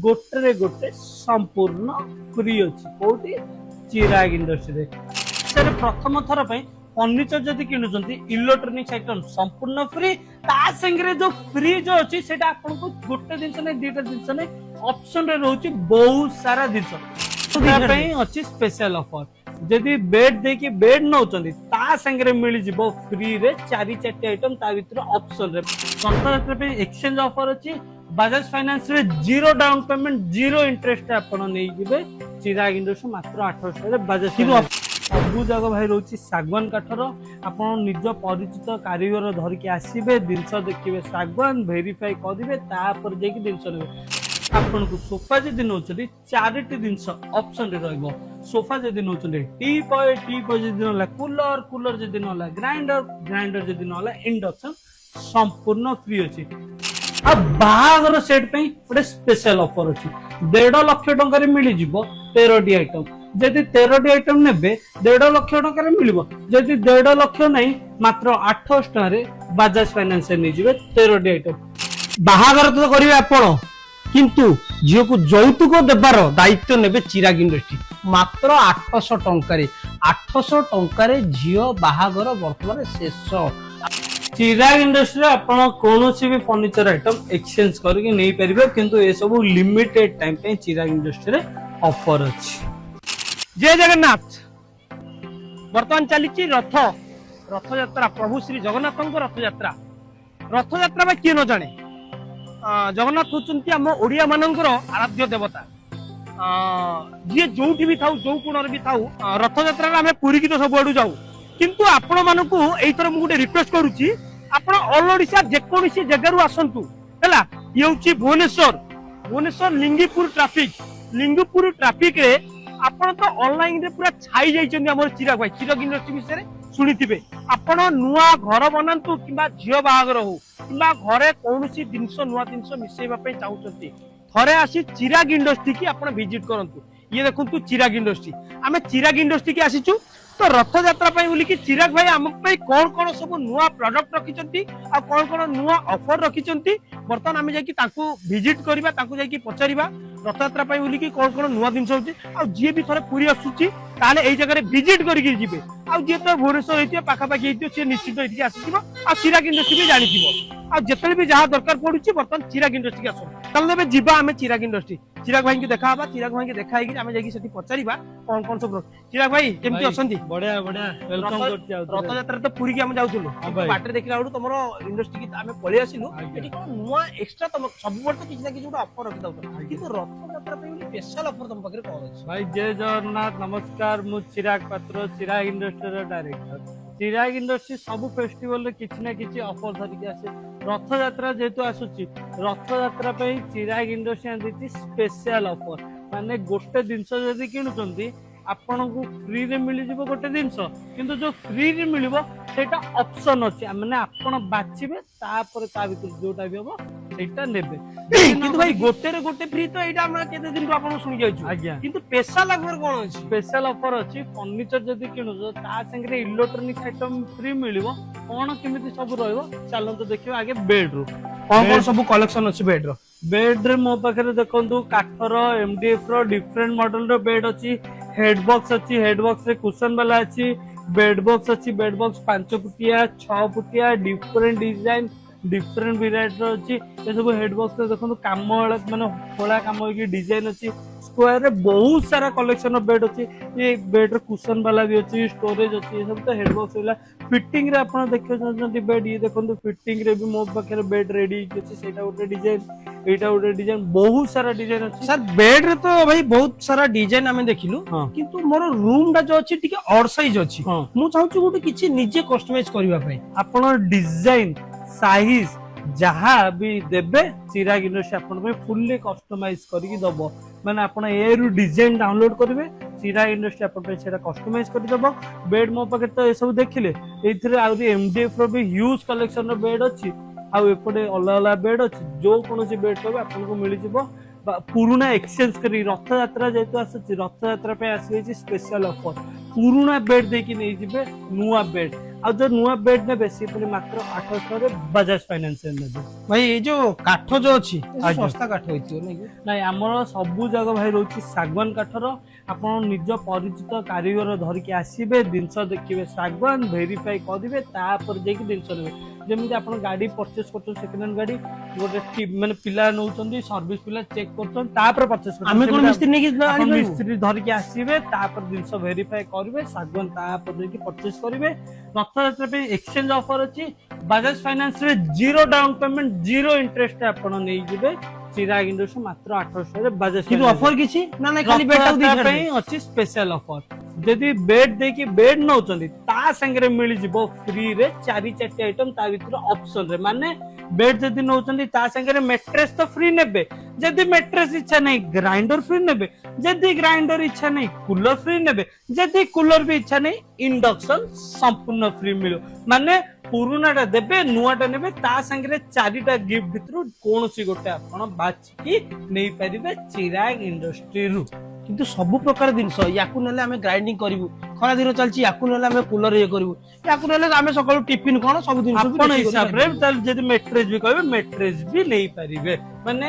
गोटे गोटे संपूर्ण फ्री अच्छी कौटी चिराग इंडस्ट्री सर प्रथम थर फर्निचर जदि किणुचंती इलेक्ट्रोनिक्स आइटम संपूर्ण फ्री ता संगे जो फ्री जो अच्छी सेटा आपको गोटे जिनस नहीं दीटा जिनस नहीं ऑप्शन रे रहउची बहुत सारा जिनस अच्छी स्पेशल ऑफर जदि बेड देखि बेड नौचंती ता संगे मिल जिवो फ्री रे 4-4 आइटम ता भीतर ऑप्शन रे संस्थात्र पे एक्सचेंज ऑफर अछि बजाज फाइनेंस रे zero down payment zero interest आपण नै जिवे चिराग इंडस्ट्री मात्र 800 रे बजाज सबू जगह भाई रोची सागवान काठर आपण निज परिचित कारीगर धरिकी आसीबे जिनस देखिबे सागवान वेरीफाई करिवे तापर जेकी जिनस लेबे आपन को सोफा जदि नौचंती चारिटी जिनस ऑप्शन रे रहइबो सोफा जदि नौचंती टी पॉय जदि नला कूलर जदि नला ग्राइंडर जदि नला इंडक्शन संपूर्ण फ्री अछि अब बाहागर सेट पे गोटे स्पेशल ऑफर अछि 1.5 लाख टंका रे मिली जिवो 13टी आइटम जदि 13टी आइटम नेबे 1.5 लाख टंका रे मिलिबो जदि 1.5 लाख नहीं मात्र 800 टका रे बजाज फाइनेंस से नै जिवे 13टी आइटम बाहागर तो करिवे आपण किंतु झियो को यौतुक देबार दायित्व नेबे चिराग इंडस्ट्री मात्र 800 टंका रे 800 टंका रे झियो बाहागर वर्तमान शेष चिराग इंडस्ट्री आपण कोनोसी भी फर्नीचर आइटम एक्सचेंज करके नै परिबे किंतु ए सब लिमिटेड टाइम पे चिराग इंडस्ट्री रे ऑफर अछि जय जगन्नाथ वर्तमान चली रथ यात्रा प्रभु श्री जगन्नाथ रथ यात्रा में किए न जाने जगन्नाथ होचंती हम ओडिया मानकर आराध्य देवता जी जो भी थाउ जो कोण भी थाउ रथ यात्रा आम पुरी की तो सब आड़ू जाऊ किंतु आपण मानकू एथर मु गोटे रिक्वेस्ट करूची आपण ऑल ओडिशा जेकोसी जगारू आसंतु हैला ये होची भुवनेश्वर लिंगीपुर ट्रैफिक रे आपण तो ऑनलाइन रे पूरा छाई जाइछन हमर चिराग इंडस्ट्री विषय शुणिथिबे आपण नुआ घर बनांतु किबा झियो बाहागर हो किबा घरे कोनोसी जिंस नुआ जिंस मिसेबा पे चाहउचंती थरे आसी चिराग इंडस्ट्री की आपण विजिट करंतु ये देखंतु चिराग इंडस्ट्री आमे चिराग इंडस्ट्री की आसीचु तो रथ यात्रा पाई बोली कि चिराग भाई आम कौन कौन सब नुआ प्रोडक्ट रखिचंती आ कौन कौन नुआ ऑफर रखिचंती बर्तमान आमे जाकी तांको विजिट करबा तांको जाकी पचारिबा रथ यात्रा पाई बोली कि कौन कौन नुआ जिंस होची आ जे भी थरे पूरी आसुची ताले एई जगह रे विजिट करिके जिबे आ जे तो भुवनेश्वर हेतियो पाखा पाखी हेतियो से निश्चित एठी आसीथिबो आ चिराग इंडस्ट्री भी जानिथिबो आ जेतले भी जहां दरकार पडुची बर्तमान चिराग इंडस्ट्री के आसो ताले देबे जिबा आमे चिराग इंडस्ट्री चिराग भाई की देखा हबा चिराग भाई की देखा हेगी आमे जाकी सेठी पचारिबा कौन कौन सब चिराग भाई केमती असंती बढ़िया वेलकम करती रथ यात्रा तो पुरी के हम जाउथुलु बाटर देखला बडू तमरो इंडस्ट्री की आमे पळि आसिलु एठी कोन नुआ एक्स्ट्रा तम सब वर्ष किछ ना किछ गोटे ऑफर रखि दाउत किंतु रथ यात्रा पे स्पेशल ऑफर तम पाखरे कोन अछि भाई जय जगन्नाथ नमस्कार मु चिराग पात्र चिराग इंडस्ट्री डायरेक्टर चिराग इंडस्ट्री सब फेस्टिवल किछि ना किछि ऑफर धरिके आसे रथ यात्रा जेतु आसुची रथ यात्रा पे चिराग इंडस्ट्री आंदिची स्पेशल ऑफर माने गोटे जिंस जदि किणुचंती आपण को फ्री रे मिल जिवो गोटे जिंस किंतु जो फ्री रे मिलिबो सेटा ऑप्शन अछि माने आपण बाछिबे तापर ता भीतर जोटा भी होबो सेटा नेबे किंतु भाई गोटे रे गोटे फ्री तो एटा हमरा केते दिन आपण सुनि जाइछु आज्ञा किंतु स्पेशल ऑफर कोन अछि स्पेशल ऑफर अछि फर्नीचर जदि किणुचो ता संगे इलेक्ट्रोनिक्स आइटम फ्री मिलिबो कोन केमिति सब रहइबो चलन तो देखियो आगे बेड रो कोन सब कलेक्शन अछि बेड रे मो पाखरे देखंतु काठर एमडीएफ रो डिफरेंट मॉडल रो बेड अछि हेड बॉक्स अच्छी हेड बॉक्स रे कुशन वाला अच्छी बेड बॉक्स अच्छी बेड बॉक्स 5 फुटिया 6 फुटिया डिफरेंट डिजाइन डिफरेंट वेराइटी अच्छी ये सब हेड बॉक्स रे देखो काम माने खोला काम होगी डिजाइन अच्छी स्क्वायर रे बहुत सारा कलेक्शन ऑफ बेड अच्छी ये बेड रे कुशन वाला भी अच्छी स्टोरेज अच्छी ये सब तो हेड बॉक्स वाला फिटिंग रे आपण देखियो जंती बेड ये देखो फिटिंग रे भी मो पाखे बेड रेडी अच्छी सेटा गोटे डिजाइन एटा गोटे डिजाइन बहुत सारा डिजाइन अच्छी सर बेड रे तो भाई बहुत सारा डिजाइन हमें देखिलु किंतु मोर रूम डा जो अछि टिके ऑड साइज अछि मु चाहू गोटे किछि निजे कस्टमाइज करबा पई आपण डिजाइन साइज जहाँ भी देबे चिराग इंडस्ट्री आपण पे फुल्ली कस्टमाइज करके दबो माने आपण ए रु डिजाइन डाउनलोड करिवे चिराग इंडस्ट्री आपण पे सेटा कस्टमाइज कर दबो बेड मो पाके तो ए सब देखिले एथिरे आउरी एमडीएफ रो भी ह्यूज कलेक्शन रो बेड अछि आ एपटे अलग बेड अछि जो कोनोसी बेड कहबे आपण को मिलि जिवो पुराना एक्सचेंज करी रथ यात्रा जेतु आसी रथ यात्रा पे आसी स्पेशल ऑफर पुराना बेड देकी नै जिबे नुआ बेड ଆଉ ଯୋଉ ନୂଆ ବେଡ୍ ନେବେ ସେ ପୁଣି ମାତ୍ର 800 ବଜାଜ ଫାଇନାନ୍ସ ନେବେ। ଭାଇ ଏ ଯୋଉ କାଠ ଯୋଉ ଅଛି ଆଜ୍ଞା। ଶସ୍ତା କାଠ ହେଇଥିବ ନାଇଁ କି? ନାଇଁ ଆମର ସବୁ ଜାଗା ଭାଇ ରହୁଛି ଶାଗୁଆନ କାଠର। ଆପଣ ନିଜ ପରିଚିତ କାରିଗର ଧରିକି ଆସିବେ, ଜିନିଷ ଦେଖିବେ ଶାଗୁଆନ, ଭେରିଫାଇ କରିବେ, ତାପରେ ଯାଇକି ଜିନିଷ ନେବେ। ଯେମିତି ଆପଣ ଗାଡି ପରଚେସ୍ କରୁଛନ୍ତି ସେକେଣ୍ଡ ହ୍ୟାଣ୍ଡ ଗାଡି, ଗୋଟେ ମାନେ ପିଲା ନଉଛନ୍ତି, ସର୍ଭିସ ପିଲା ଚେକ୍ କରୁଛନ୍ତି, ତାପରେ ପରଚେସ୍ କରୁଛନ୍ତି। ଆମେ କଣ ମିସ୍ତ୍ରୀ ନେଇକି ଆପଣ ଆଣିପାରିବୁ? ମିସ୍ତ୍ରୀ ଧରିକି ଆସିବେ, ତାପରେ ଜିନିଷ ଭେରିଫାଇ କରିବେ, ଶାଗୁଆନ ତାପରେ ଯାଇକି ପରଚେସ୍ କରିବେ। ରଥଯାତ୍ରା ପାଇଁ ଏକ୍ସଚେଞ୍ଜ ଅଫର ଅଛି। ବାଜାଜ ଫାଇନାନ୍ସ ରେ 0 ଡାଉନ ପେମେଣ୍ଟ 0 ଇଣ୍ଟରେଷ୍ଟ ଆପଣ ନେଇଯିବେ ଚିରାଗ ଇଣ୍ଡଷ୍ଟ୍ରି ମାତ୍ର 800 ବାଜାଜ କିନ୍ତୁ ଫାଇନାନ୍ସ ଅଫର କିଛି ନା ନାଇଁ ଖାଲି ବେଡ୍ ଟାକୁ ରଥଯାତ୍ରା ଦେଇ ପାଇଁ ଅଛି ସ୍ପେଶାଲ ଅଫର। ଯଦି ବେଡ୍ ଦେଇକି ବେଡ୍ ନଉଛନ୍ତି ତା ସାଙ୍ଗରେ ମିଳିଯିବ ଫ୍ରି ରେ 4 ଆଇଟମ ତା ଭିତରେ ଅପସନ ରେ। ମାନେ ବେଡ୍ ଯଦି ନଉଛନ୍ତି ତା ସାଙ୍ଗରେ ମେଟ୍ରେସ୍ ତ ଫ୍ରି ନେବେ, ଯଦି ମେଟ୍ରେସ୍ ଇଚ୍ଛା ନାହିଁ ଗ୍ରାଇଣ୍ଡର ଫ୍ରି ନେବେ, ଯଦି ଗ୍ରାଇଣ୍ଡର ଇଚ୍ଛା ନାହିଁ କୁଲର ଫ୍ରି ନେବେ, ଯଦି କୁଲର ବି ଇଚ୍ଛା ନାହିଁ ଇଣ୍ଡକ୍ସନ ସମ୍ପୂର୍ଣ୍ଣ ଫ୍ରି ମିଳିବ। ମାନେ ପୁରୁଣାଟା ଦେବେ, ନୂଆଟା ନେବେ, ତା ସାଙ୍ଗରେ 4ଟା ଗିଫ୍ଟ ଭିତରୁ କୌଣସି ଗୋଟେ ଆପଣ ବାଛିକି ନେଇପାରିବେ ଚିରାଗ ଇଣ୍ଡଷ୍ଟ୍ରିରୁ। କିନ୍ତୁ ସବୁ ପ୍ରକାର ଜିନିଷ ୟାକୁ ନେଲେ ଆମେ ଗ୍ରାଇଣ୍ଡିଙ୍ଗ କରିବୁ, ଖରା ଦିନ ଚାଲିଛି ୟାକୁ ନେଲେ ଆମେ କୁଲର ଇଏ କରିବୁ, ୟାକୁ ନେଲେ ଆମେ ସକାଳୁ ଟିଫିନ କଣ ସବୁ ଜିନିଷ ବି ଆପଣ ରୋଷେଇ କରି ହିସାବରେ ଖାଇପାରିବୁ। ତାହେଲେ ଯଦି ମେଟ୍ରେସ୍ ବି କହିବେ ମେଟ୍ରେସ୍ ବି ନେଇପାରିବେ। ମାନେ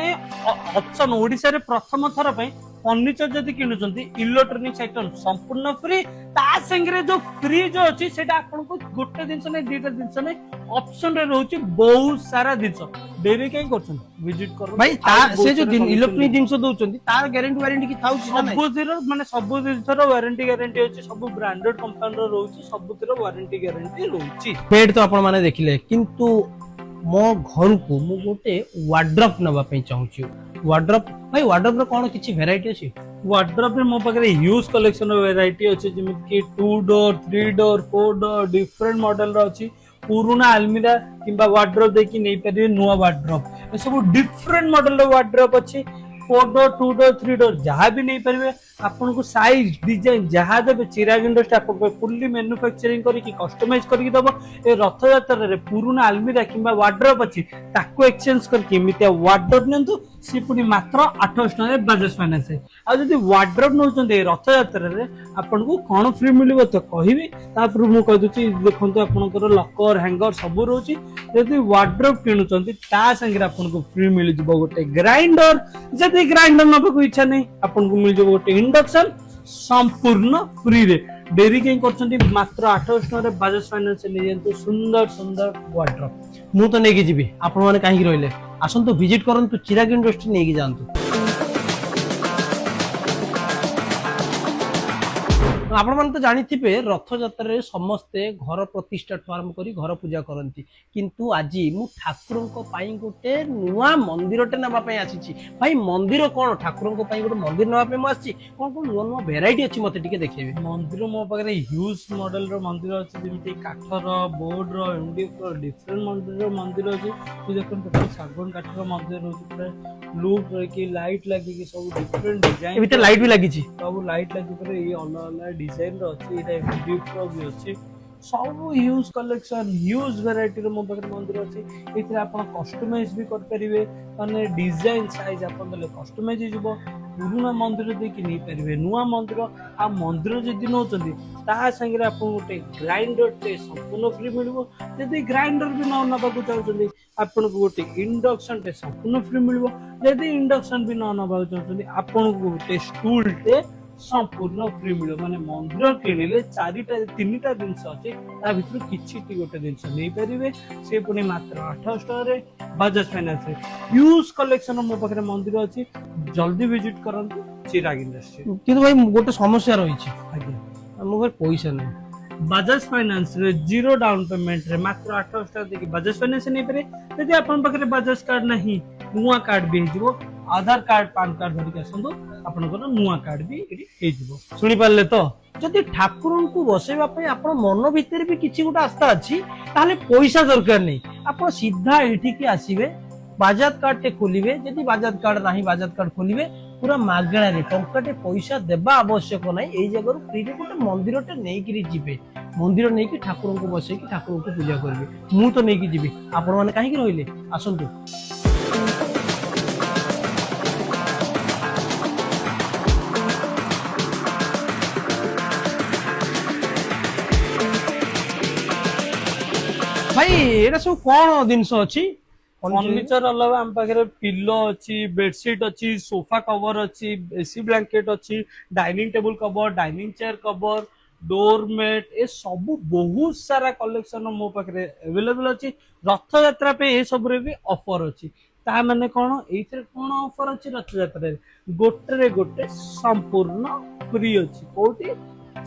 ଅପସନ ଓଡିଶାରେ ପ୍ରଥମ ଥର ପାଇଁ ଫର୍ଣ୍ଣିଚର ଯଦି କିଣୁଛନ୍ତି ଇଲେକ୍ଟ୍ରୋନିକ୍ସ ଆଇଟମ ସମ୍ପୂର୍ଣ୍ଣ ଫ୍ରି, ତା ସାଙ୍ଗରେ ଯୋଉ ଫ୍ରି ଯୋଉ ଅଛି ସେଟା ଆପଣଙ୍କୁ ଗୋଟେ ଜିନିଷ ନାହିଁ ଦିଟା ଜିନିଷ ନାହିଁ ଅପସନ ରେ ରହୁଛି ବହୁତ ସାରା ଜିନିଷ। ଡେରି କାହିଁ କରୁଛନ୍ତି, ଭିଜିଟ କରନ୍ତୁ। ଭାଇ ତା ଆଉ ବହୁତ ସେ ଯୋଉ ସାରା solution ଇଲେକ୍ଟ୍ରୋନିକ ଦେବି। ଜିନିଷ ଦଉଛନ୍ତି ତାର ଗ୍ୟାରେଣ୍ଟି ୱାରେଣ୍ଟି କି ଥାଉଛି ନା ନାଇଁ? ସବୁଥିର ମାନେ ସବୁ ଜିନିଷର ୱାରେଣ୍ଟି ଗ୍ୟାରେଣ୍ଟି ଅଛି, ସବୁ ବ୍ରାଣ୍ଡେଡ କମ୍ପାନୀର ରହୁଛି, ସବୁଥିର ୱାରେଣ୍ଟି ଗ୍ୟାରେଣ୍ଟି ରହୁଛି। ବେଡ୍ ତ ଆପଣ ମାନେ ଦେଖିଲେ, କିନ୍ତୁ ମୋ ଘରକୁ ମୁଁ ଗୋଟେ ୱାର୍ଡ୍ରପ୍ ନେବା ପାଇଁ ଚାହୁଁଛି। ୱାର୍ଡ୍ରପ୍ ଭାଇ ୱାର୍ଡ୍ରପ୍ ର କଣ କିଛି ଭେରାଇଟି ଅଛି? ୱାର୍ଡ୍ରପ୍ ରେ ମୋ ପାଖରେ ହ୍ୟୁଜ କଲେକ୍ସନ ର ଭେରାଇଟି ଅଛି, ଯେମିତି କି 2 door 3 door 4 door different model ର ଅଛି। ପୁରୁଣା ଆଲମିରା କିମ୍ବା ୱାର୍ଡ୍ରପ୍ ଦେଇକି ନେଇପାରିବେ ନୂଆ ୱାର୍ଡ୍ରପ୍, ଏସବୁ ଡିଫରେଣ୍ଟ ମଡେଲ ର ୱାର୍ଡ୍ରପ୍ ଅଛି। 4 ଡୋର 2 ଡୋର 3 ଡୋର ଯାହା ବି ନେଇପାରିବେ। ଆପଣଙ୍କୁ ସାଇଜ ଡିଜାଇନ ଯାହା ଦେବେ ଚିରାଗ ଇଣ୍ଡଷ୍ଟ୍ରି ଆପଣଙ୍କୁ ଫୁଲି ମ୍ୟାନୁଫ୍ୟାକ୍ଚରିଂ କରିକି କଷ୍ଟମାଇଜ କରିକି ଦବ। ଏ ରଥଯାତ୍ରାରେ ପୁରୁଣା ଆଲମିରା କିମ୍ବା ୱାର୍ଡ୍ରପ୍ ଅଛି ତାକୁ ଏକ୍ସଚେଞ୍ଜ କରିକି ଏମିତିଆ ୱାର୍ଡ୍ରପ୍ ନିଅନ୍ତୁ, ସେ ପୁଣି ମାତ୍ର 800 ବାଜାଜ ଫାଇନାନ୍ସ। ଆଉ ଯଦି ୱାର୍ଡ୍ରପ୍ ନଉଛନ୍ତି ଏ ରଥଯାତ୍ରାରେ ଆପଣଙ୍କୁ କଣ ଫ୍ରି ମିଳିବ ତ କହିବି, ତାପରେ ମୁଁ କହିଦଉଛି। ଦେଖନ୍ତୁ ଆପଣଙ୍କର ଲକର ହ୍ୟାଙ୍ଗର ସବୁ ରହୁଛି। ଯଦି ୱାର୍ଡ୍ରପ୍ କିଣୁଛନ୍ତି ତା ସାଙ୍ଗରେ ଆପଣଙ୍କୁ ଫ୍ରି ମିଳିଯିବ ଗୋଟେ ଗ୍ରାଇଣ୍ଡର, ଯଦି ଗ୍ରାଇଣ୍ଡର ନବାକୁ ଇଚ୍ଛା ନାହିଁ ଆପଣଙ୍କୁ ମିଳିଯିବ ଗୋଟେ ଇଣ୍ଡକ୍ସନ ସମ୍ପୂର୍ଣ୍ଣ ଫ୍ରି ରେ। ଡେରି କାହିଁ କରୁଛନ୍ତି, ମାତ୍ର 800 ବାଜାଜ ଫାଇନାନ୍ସ ନେଇଯାନ୍ତୁ ସୁନ୍ଦର ସୁନ୍ଦର ୱାର୍ଡ୍ରପ୍। ମୁଁ ତ ନେଇକି ଯିବି, ଆପଣ ମାନେ କାହିଁକି ରହିଲେ? ଆସନ୍ତୁ ଭିଜିଟ୍ କରନ୍ତୁ, ଚିରାଗ ଇଣ୍ଡଷ୍ଟ୍ରି ନେଇକି ଯାଆନ୍ତୁ। ଆପଣ ମାନେ ତ ଜାଣିଥିବେ ରଥଯାତ୍ରାରେ ସମସ୍ତେ ଘର ପ୍ରତିଷ୍ଠାଠୁ ଆରମ୍ଭ କରି ଘର ପୂଜା କରନ୍ତି, କିନ୍ତୁ ଆଜି ମୁଁ ଠାକୁରଙ୍କ ପାଇଁ ଗୋଟେ ନୂଆ ମନ୍ଦିରଟେ ନେବା ପାଇଁ ଆସିଛି। ଭାଇ ମନ୍ଦିର କଣ, ଠାକୁରଙ୍କ ପାଇଁ ଗୋଟେ ମନ୍ଦିର ନେବା ପାଇଁ ମୁଁ ଆସିଛି। କଣ କଣ ନୂଆ ନୂଆ ଭେରାଇଟି ଅଛି ମତେ ଟିକେ ଦେଖେଇବେ? ମନ୍ଦିର ମୋ ପାଖରେ ହ୍ୟୁଜ ମଡେଲ ର ମନ୍ଦିର ଅଛି, ଯେମିତି କାଠର, ବୋର୍ଡ ର, ଏମଡିଏଫ ର ଡିଫରେଣ୍ଟ ମନ୍ଦିର ଅଛି। ଦେଖନ୍ତୁ ଶାଗୁଆନ କାଠର ମନ୍ଦିର ରହୁଛି, ପୁରା ଲୁକ୍ ରହିକି ଲାଇଟ୍ ଲାଗିକି ସବୁ ଡିଫରେଣ୍ଟ ଏ ଡିଜାଇନ, ଭିତରେ ଲାଇଟ୍ ବି ଲାଗିଛି। ସବୁ ଲାଇଟ୍ ଲାଗିପରେ ଏଇ ଅଲଗା ଅଲଗା ଡିଜାଇନ ର ଅଛି। ଏଇଟା ଏମଡିଏଫ ର ବି ଅଛି। ସବୁ ହ୍ୟୁଜ କଲେକ୍ସନ ହ୍ୟୁଜ ଭେରାଇଟିର ମୋ ପାଖରେ ମନ୍ଦିର ଅଛି। ଏଥିରେ ଆପଣ କଷ୍ଟମାଇଜ ବି କରିପାରିବେ, ମାନେ ଡିଜାଇନ ସାଇଜ ଆପଣ ଦେଲେ କଷ୍ଟମାଇଜ ହେଇଯିବ। ପୁରୁଣା ମନ୍ଦିର ଦେଇକି ନେଇପାରିବେ ନୂଆ ମନ୍ଦିର। ଆଉ ମନ୍ଦିର ଯଦି ନଉଛନ୍ତି ତା ସାଙ୍ଗରେ ଆପଣଙ୍କୁ ଗୋଟେ ଗ୍ରାଇଣ୍ଡରଟେ ସମ୍ପୂର୍ଣ୍ଣ ଫ୍ରି ମିଳିବ। ଯଦି ଗ୍ରାଇଣ୍ଡର ବି ନ ନେବାକୁ ଚାହୁଁଛନ୍ତି ଆପଣଙ୍କୁ ଗୋଟେ ଇଣ୍ଡକ୍ସନଟେ ସମ୍ପୂର୍ଣ୍ଣ ଫ୍ରି ମିଳିବ। ଯଦି ଇଣ୍ଡକ୍ସନ ବି ନ ନେବାକୁ ଚାହୁଁଛନ୍ତି ଆପଣଙ୍କୁ ଗୋଟେ ଷ୍ଟୁଲଟେ ସମ୍ପୂର୍ଣ୍ଣ ଫ୍ରି ମିଳିବ। ମାନେ ମନ୍ଦିର କିଣିଲେ 3ଟା ଜିନିଷ ଅଛି, ତା ଭିତରୁ କିଛିଟି ଗୋଟେ ଜିନିଷ ନେଇପାରିବେ, ସେ ପୁଣି ମାତ୍ର 800 ବାଜାଜ ଫାଇନାନ୍ସରେ। ହ୍ୟୁଜ କଲେକ୍ସନ ମୋ ପାଖରେ ମନ୍ଦିର ଅଛି, ଜଲ୍ଦି ଭିଜିଟ୍ କରନ୍ତୁ ଚିରାଗ ଇଣ୍ଡଷ୍ଟ୍ରି। କିନ୍ତୁ ଭାଇ ଗୋଟେ ସମସ୍ୟା ରହିଛି, ଆଜ୍ଞା, ମୋ ପାଖରେ ପଇସା ନାହିଁ। ବାଜାଜ ଫାଇନାନ୍ସ ରେ 0 ଡାଉନ ପେମେଣ୍ଟ ରେ ମାତ୍ର 800 ଦେଇକି ବାଜାଜ ଫାଇନାନ୍ସ ନେଇପାରିବେ। ଯଦି ଆପଣଙ୍କ ପାଖରେ ବାଜାଜ କାର୍ଡ ନାହିଁ ନୂଆ କାର୍ଡ ବି ହେଇଯିବ। ଆଧାର କାର୍ଡ ପାନ କାର୍ଡ ଧରିକି ଆସନ୍ତୁ, ଆପଣଙ୍କର ନୂଆ କାର୍ଡ ବି ଏଠି ହେଇଯିବ। ଶୁଣିପାରିଲେ ତ? ଯଦି ଠାକୁରଙ୍କୁ ବସେଇବା ପାଇଁ ଆପଣ ମନ ଭିତରେ ବି କିଛି ଗୋଟେ ଆସ୍ଥା ଅଛି, ତାହେଲେ ପଇସା ଦରକାର ନାହିଁ। ଆପଣ ସିଧା ଏଇଠିକି ଆସିବେ, ବାଜାଜ କାର୍ଡ ଟେ ଖୋଲିବେ। ଯଦି ବାଜାଜ କାର୍ଡ ନାହିଁ ବାଜାଜ କାର୍ଡ ଖୋଲିବେ, ପୁରା ମାଗଣାରେ, ଟଙ୍କାଟେ ପଇସା ଦେବା ଆବଶ୍ୟକ ନାହିଁ। ଏଇ ଜାଗାରୁ ଫ୍ରିରେ ଗୋଟେ ମନ୍ଦିରଟେ ନେଇକିରି ଯିବେ। ମନ୍ଦିର ନେଇକି ଠାକୁରଙ୍କୁ ବସେଇକି ଠାକୁରଙ୍କୁ ପୂଜା କରିବେ। ମୁଁ ତ ନେଇକି ଯିବି, ଆପଣ ମାନେ କାହିଁକି ରହିଲେ? ଆସନ୍ତୁ। ଭାଇ ଏଇଟା ସବୁ କଣ ଜିନିଷ ଅଛି? फर्निचर अलावा आम पाखे पिलो अच्छी बेडसीट अच्छी सोफा कवर अच्छी एसी ब्लैंकेट अच्छी dining table cover dining chair cover door mat ए सब बहुत सारा कलेक्शन मो पाखे अवेलेबल अच्छी रथ यात्रा पे ए सब रे भी ऑफर अच्छी ता माने कोन एथरे कोन ऑफर अच्छी रथ यात्रा रे गोटे गोटे संपूर्ण फ्री अच्छी कोठी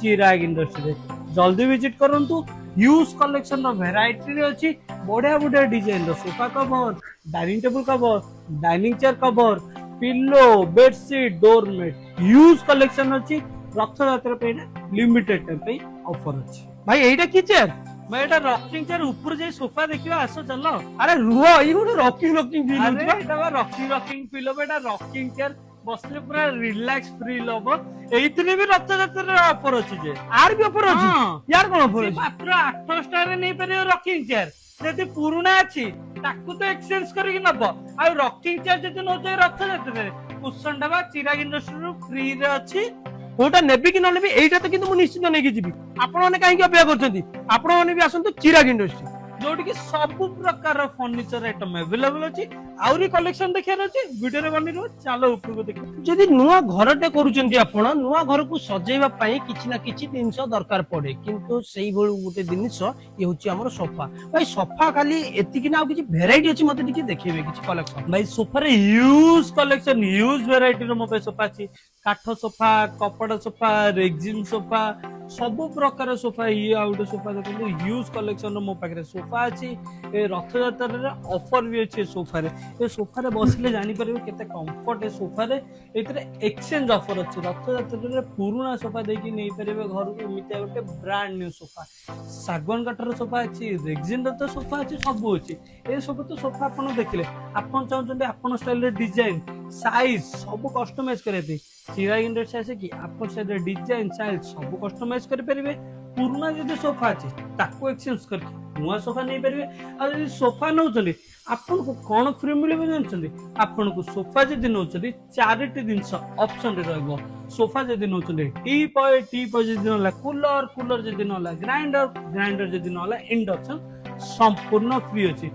चिराग इंडस्ट्री रे जल्दी विजिट करंतु ह्यूज कलेक्शन वेराइटी अच्छी बढ़िया बढ़िया design sofa cover dining table cover dining chair cover pillow bedsheet doormat huge collection अच्छी रथ यात्रा पे लिमिटेड टाइम पे ऑफर अच्छी भाई एटा की चेयर? मैं एटा रॉकिंग चेयर ऊपर जाई सोफा देखियो आसो चलो अरे रुह ई गोटे रॉकिंग रॉकिंग फील अरे होछ एटा रॉकिंग रॉकिंग फील हो एटा रॉकिंग चेयर बसले पूरा रिलैक्स फ्री लबो एइतने भी रथ यात्रा ऑफर अच्छी जे आर भी ऑफर अछि हाँ। यार कोन ऑफर से अछि? मात्र 8 स्टार रे नहीं परियो रॉकिंग चेयर जदि पुरुना अछि ताकू तो एक्सचेंज करिक नब आ रॉकिंग चेयर जदि न जाय रथ यात्रा रे कुशन डबा चिराग इंडस्ट्री रो फ्री रे अछि कोटा नेबी कि न नेबी एइटा तो किंतु मु निश्चित नै कि जिबी आपण माने काहे कि अपेक्षा करछंती आपण माने भी आसंतु चिराग इंडस्ट्री जोटी कि सब प्रकार फर्निचर आइटम अवेलेबल अछि आउरी कलेक्शन देखियार अछि वीडियो रे बनि रहो चलो ऊपर को देखि जदि नुआ घरटे करूचंती आपण नुआ घर को सजेइबा पई किछि ना किछि जिंस दरकार पड़े किंतु सेही भल गुटे जिंस ये होची हमर सोफा भाई सोफा खाली एति कि ना किछि भेराइटी अछि मते टिके देखिबे किछि कलेक्शन भाई सोफा रे ह्यूज कलेक्शन ह्यूज वेराइटी रो मोबाइल सोफा अछि काठ सोफा कपड़ा सोफा रेक्सिन सोफा सब प्रकार सोफा ये आउट सोफा देखो ह्यूज कलेक्शन रो मो पाखरे सोफा अछि ए रथ यात्रा रे ऑफर भी अछि सोफा रे ए सोफा रे बसले जानि परबे केते कंफर्ट ए सोफा रे एतरे एक्सचेंज ऑफर अछि रथ यात्रा रे पुराना सोफा देकी नै परबे घर को एमितिया गोटे ब्रांड न्यू सोफा सागवान काठर सोफा अछि रेक्सिन रो तो सोफा अछि सब अछि ए सब तो सोफा आपण देखले आपण चाहउछन आपण स्टाइल रे डिजाइन साइज सब कस्टमाइज करे पे चिराग इंडस्ट्री आसे कि आपण से डिजाइन साइज सब कस्टमाइज कर परिबे पुराना जदि सोफा अछि ताको एक्सचेंज कर नुआ सोफा नै परिबे आ जदि सोफा नौ चली आपण को कोन फ्री मिलबे जानछन्ती आपण को सोफा जदि नौ चली चारिटी जिंस ऑप्शन रे रहबो सोफा जदि नौ चली टी पॉय जदि नला कूलर जदि नला ग्राइंडर जदि नला इंडक्शन संपूर्ण फ्री अछि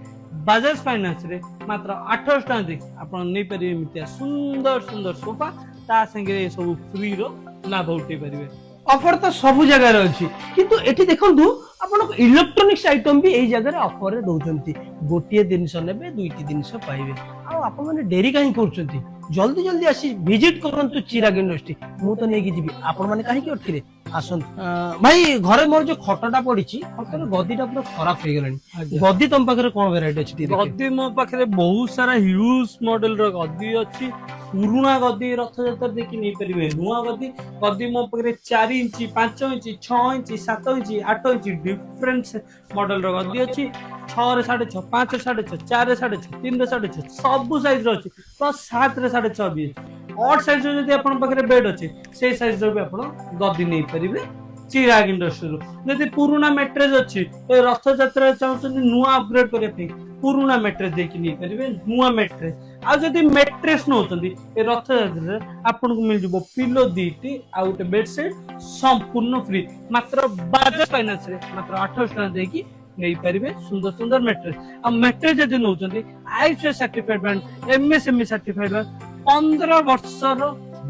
बजाज फाइनेंस रे मात्र 8 टका दे आपण नै परिबे मितिया सुंदर सुंदर सोफा ता संगे सब फ्री रो लाभ उठे परिबे ऑफर तो सब जगह रे अछि किंतु एठी देखंतु आपण इलेक्ट्रॉनिक्स आइटम भी एई जगह रे ऑफर रे दउचंती गोटिए जिंस नेबे दुईटी जिंस पाइबे आ आपण माने डेरी काहे करचंती जल्दी जल्दी आसी विजिट करंतु चिराग इंडस्ट्री मु तो नै कि जिबी आपण माने काहे कि अठिरे आसन भाई घरे मोर जो खटटा पड़ीची खटर गदीटा पूरा खराब हो गेलानी गदी तम पाखरे कोन वेराइटी अछि गद्दी मो पाखरे बहुत सारा ह्यूज मॉडल रो गद्दी अछि पुराना गद्दी रथ यात्रा देखि नै परिबे नुआ गद्दी मो पाखरे 4 इंची 5 इंची 6 इंची 7 इंची 8 इंची डिफरेंट मॉडल रो गद्दी अछि 6 रे 6.5 5 रे 6.5 4 रे 6.5 3 रे 6.5 सब साइज रो अछि प्लस 7 रे 6.5 भी और साइज रो जदि आपन पाखरे बेड अछि से साइज रो भी आपन गद्दी नै परिबे चिराग इंडस्ट्री रो जदि पुराना मैट्रेस अछि ए रथ यात्रा चाहछन नुआ अपग्रेड करे पे पुराना मैट्रेस देखि नै परिबे नुआ मैट्रेस आ जदि मैट्रेस न होतंदी ए रथ यात्रा आपन को मिल जबो पिलो दीटी आ उते बेडशीट संपूर्ण फ्री मात्र बजाज फाइनेंस रे मात्र 8 टका देकी नै परिबे सुंदर सुंदर मैट्रेस आ मैट्रेस जदि न होतंदी ISO certified brand MSME certified 15 वर्षर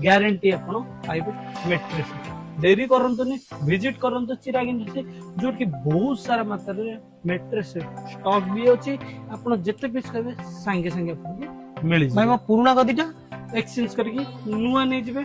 ग्यारंटी आपन पाइबे मैट्रेस डेरी करंतुनी विजिट करंतु चिराग इंडस्ट्री जो कि बहुत सारा मात्रा रे मैट्रेस स्टॉक भी अछि आपण जते पीस कहबे संगे संगे आपन मिल भाई मो पुराना गदीटा एक्सचेंज करके नुआ नै जिवे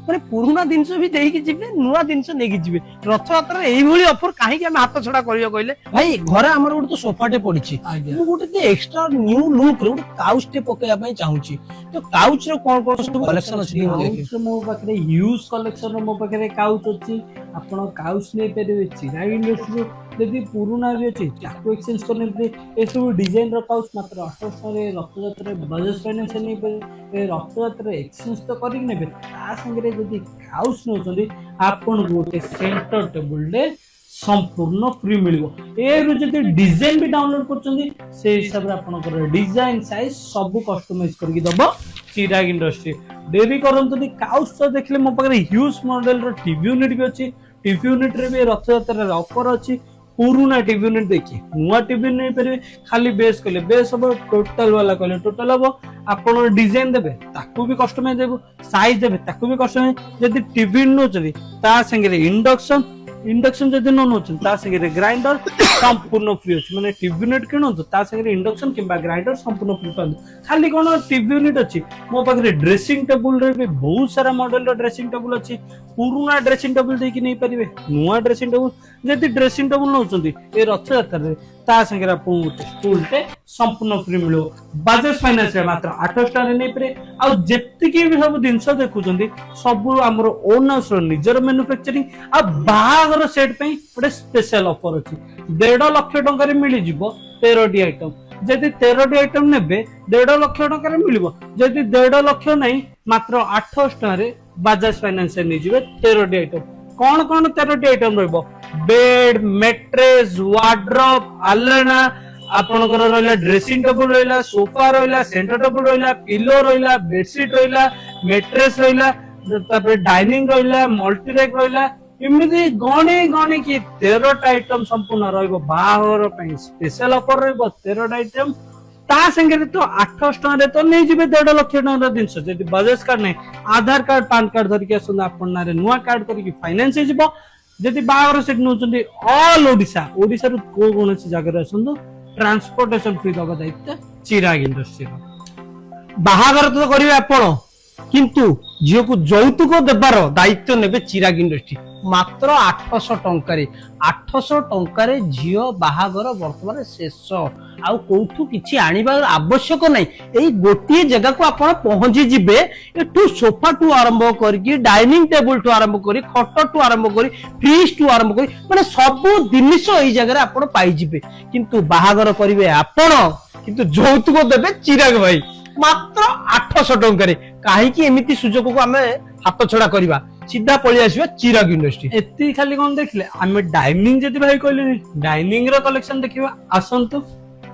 माने पुराना जिंस भी देही जिबे नुआ जिंस नेकी जिबे रथ यात्रा एई भली ऑफर काहे कि हम हाथ छडा करियो कहले भाई घरे हमर गोटे तो सोफाटे पड़ीची मु गोटे ते एक्स्ट्रा न्यू लुक रे गोटे काउच टे पकेया पई चाहूची तो काउच रे कोन कोन सब कलेक्शन अछि काउच मो पाखरे ह्यूज कलेक्शन मो पाखरे काउच अछि आपण काउच नै परिबे चिराग इंडस्ट्री यदि पुराना भी अछि ताको एक्सचेंज करने पे ए सब डिजाइन रो काउच मात्र 1800 रे रथ यात्रा बजाज फाइनेंस नै पे ए रथ यात्रा एक्सचेंज तो करिक नेबे आ संगे जदि काउच नउचंदी आपण गोटे सेंटर टेबल डे संपूर्ण फ्री मिलिबो ए रु जदि डिजाइन भी डाउनलोड करचंदी से हिसाब रे आपनकर डिजाइन साइज सब कस्टमाइज करके दबो चिराग इंडस्ट्री डेरी करंतु काउच तो देखले मो पाखरे ह्यूज मॉडल रो टीवी यूनिट भी अछि टीवी यूनिट रे भी रथ यात्रा रे ऑफर अछि पुराना टीवी यूनिट देखिए नुआ टीवी नहीं पारे खाली बेस कले बेस हम टोटल वाला कले टोटल हम आपण डिजाइन देबे ताकू भी कस्टमाइज देबो साइज देबे ताकू भी कस्टमाइज जदी टीवी नोचदी ता संगे इंडक्शन इंडक्शन जदी न नोचन ता संगे ग्राइंडर संपूर्ण फ्री अछि माने टीवी यूनिट किनतो ता संगे इंडक्शन किबा ग्राइंडर संपूर्ण फ्री पांदो खाली कोन टीवी यूनिट अछि मो पाखरे ड्रेसिंग टेबल रे भी बहुत सारा मॉडल रो ड्रेसिंग टेबल अछि पुराना ड्रेसिंग टेबल देकी नहीं परिबे नुआ ड्रेसिंग टेबल जदी ड्रेसिंग टेबल नोचंदी ए रथ यात्रा रे ता संगे आपन स्टूल टे संपूर्ण फ्री मिलो बजाज फाइनेंस रे मात्र 8 स्टार रे नहीं परे आ जेत्ति की भी सब जिंस देखुचंदी सब हमर ओनर्स रो निजर मैन्युफैक्चरिंग आ बाहागर सेट पे गोटे स्पेशल ऑफर अछि 1.5 लाख टंका रे मिली जिवो 13 आइटम जदि 13 आइटम नेबे 1.5 लाख टंका रे मिलिबो जदि 1.5 लाख नहीं मात्र 8 स्टार रे बजाज फाइनेंस रे निजिबे 13 आइटम कौन कौन 13 आइटम रहबो बेड मैट्रेस वार्डरोब आलना आपनकर रहला ड्रेसिंग टेबल रहला सोफा रहला सेंटर टेबल रहला पिलो रहला बेडशीट रहला मैट्रेस रहला तापर डाइनिंग रहला मल्टी रैक रहला इमिति गणे गणे की 13 आइटम संपूर्ण रहबो बाहर पे स्पेशल ऑफर रहबो 13 आइटम ता संगे तो 8 स्टार रे तो नहीं जिबे 1.5 लाख टंका दिनस जदी बजाज कार्ड नहीं आधार कार्ड पान कार्ड धरि के सुन आपन नारे नुआ कार्ड करी फाइनेंस हे जिवो जदी बाहर सेट नउचंदी ऑल ओडिसा ओडिसा रो को कोनसी जगह रे असंदो ट्रांसपोर्टेशन फ्री दबा दायित्व चिराग इंडस्ट्री बाहागर तो करिवे आपण किंतु झियो को यौतुक देबार दायित्व नेबे चिराग इंडस्ट्री मात्र 800 टंका रे 800 टंका रे झियो बाहागर वर्तमान शेष आउ कोठू किछि आनिबार आवश्यक नै एई गोटिए जगह को आपण पहुंची जिबे एठू सोफा टू आरंभ करके डाइनिंग टेबल टू आरंभ करी खट टू आरंभ करी फ्रिज टू आरंभ करी माने सब जिनिस एई जगह रे आपण पाई जिबे किंतु बाहागर करिवे आपण किंतु यौतुक देबे चिराग भाई मात्र 800 टंका रे काहे कि एमिति सुजोग को हमें हाथ छड़ा करबा सीधा पळि आसीबा चिराग इंडस्ट्री एत्ती खाली कोन देखले आमे डाइनिंग जदी भाई कहले डाइनिंग रो कलेक्शन देखिबा आसंतु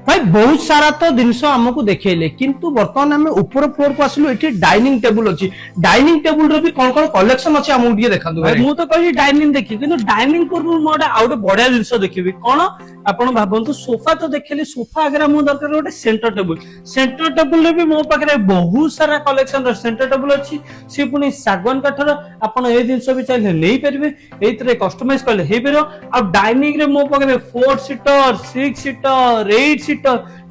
भाई बहुत सारा तो जिनस हमको देखैले किंतु वर्तमान हमें ऊपर फ्लोर को आसलु एठी डाइनिंग टेबल अछि डाइनिंग टेबल रो भी कोन कोन कलेक्शन अछि हमहु दिए देखांदु भाई मु तो कहि डाइनिंग देखि किंतु डाइनिंग पूर्व मोडा आउट बढिया जिंस देखिबी कोन आपण भाबंतु सोफा तो देखले सोफा अगर मु दरकार गोटे सेंटर टेबल रे भी मो पाखरे बहुत सारा कलेक्शन रो सेंटर टेबल अछि से पुनी सागवान काठर आपण ए जिंस भी चाहे नै परबे एतरे कस्टमाइज करले हे परबो आ डाइनिंग रे मो पाखरे 4 seater 6 seater 8 seater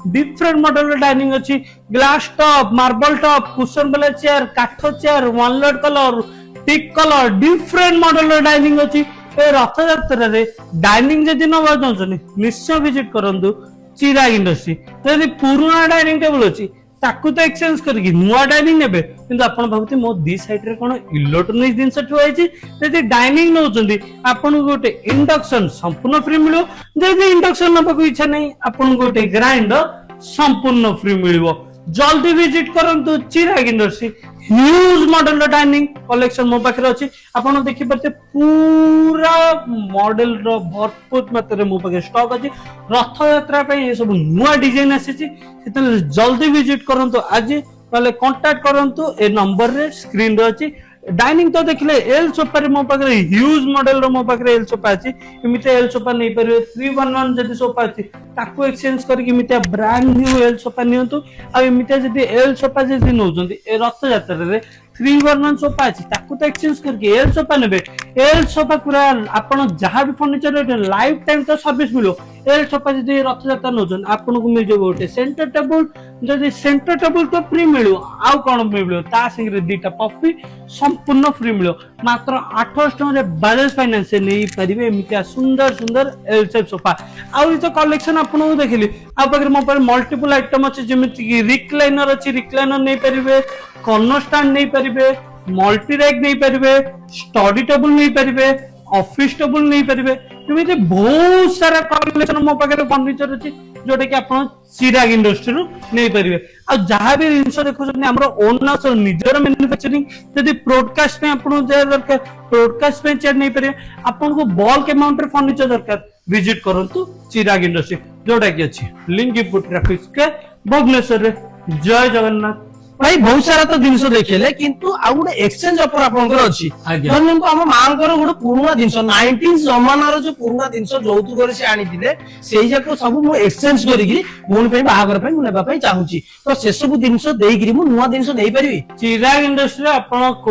different model dining अच्छी glass top marble top cushion वाला चेयर काठ chair walnut colour teak colour different model dining अच्छी ए रथ यात्रा रे डाइनिंग जदि न बाजौछनी निश्चय विजिट करंतु चिराग इंडस्ट्री जदि पुराना डाइनिंग टेबल अछि ताकू तो एक्सचेंज करके नुआ डाइनिंग नेबे किंतु आपण भाबुती मो दी साइड रे कोन इलेक्ट्रॉनिक जिंस ठुआई छि जदि डाइनिंग नउचंदी आपण गोटे इंडक्शन संपूर्ण फ्री मिलो जदि इंडक्शन नबको इच्छा नै आपण गोटे ग्राइंडर संपूर्ण फ्री मिलिबो जल्दी विजिट करंतु Chirag industry huge model dining collection मो पाखरे अछि आपण देखि परते पूरा मॉडल रो भरपूर मात्रा मो पाखे स्टॉक अछि रथ यात्रा पे ये सब नुआ डिजाइन आसी छि सेतन जल्दी विजिट करंतु आज पहले कांटेक्ट करंतु ए नंबर रे स्क्रीन रे अछि डाइनिंग तो देखले एल सोफा रे मो पाखरे ह्यूज मॉडल रो मो पाखरे एल सोफा अछि इमिते एल सोफा नै परिबे 311 जदि सोफा अछि ताकू एक्सचेंज करके इमिते ब्रांड न्यू एल सोफा नियंतु आ इमिते जदि एल सोफा जदि नउजंदी ए रथ यात्रा रे 311 सोफा अछि ताकू तो एक्सचेंज करके एल सोफा नेबे एल सोफा पूरा आपण जहां भी फर्नीचर रे लाइफ टाइम तो सर्विस मिलो एल सोफा जदि रथ यात्रा नउजन आपण को मिल जो गोटे सेंटर टेबल जदि सेंटर टेबल तो फ्री मिलो आ कोन मिलो ता संगे दीटा पफी संपूर्ण फ्री मिलो मात्र 8 स्टोर रे बजाज फाइनेंस से नहीं परिबे एमितिया सुंदर सुंदर एल शेप सोफा आ तो कलेक्शन आपण को देखली आ पाखरे मो पर मल्टीपल आइटम अछि जेमिति कि रिक्लाइनर अछि रिक्लाइनर नहीं परिबे कॉर्नर स्टैंड नहीं परिबे मल्टी रैक नहीं परिबे स्टडी टेबल नहीं परिबे ऑफिस टेबल नहीं परिबे एमिति बहुत सारा कलेक्शन मो पाखरे फर्नीचर अछि जोटे कि आपण चिराग इंडस्ट्री रु नहीं परिबे आ जहां भी जिंस देखुछन हमरो ओनर्स निजर मैन्युफैक्चरिंग यदि ब्रॉडकास्ट पे आपण जे दरकार ब्रॉडकास्ट पे चेयर नहीं परिबे आपण को बल्क अमाउंट रे फर्नीचर दरकार विजिट करंतु चिराग इंडस्ट्री जोटा कि अछि लिंगीपुर ट्रैफिक के भुवनेश्वर रे जय जगन्नाथ। भाई बहुत सारा तो जिन देखेले किंतु आ गोटे एक्सचेंज ऑफर आपनकर अछि आज्ञा। धरनियंतु हम मांकर गोटे पुराना जिनस 19 जमानार जो पुराना जिनस যৌতুকରେ से आनिथिले सेही जाको सब मु एक्सचेंज करिकि मोन पे बाहागर पे मु नेबा पे चाहूची तो से सब जिनस देइकि मु नुवा जिनस देई परिबी चिराग इंडस्ट्री आपण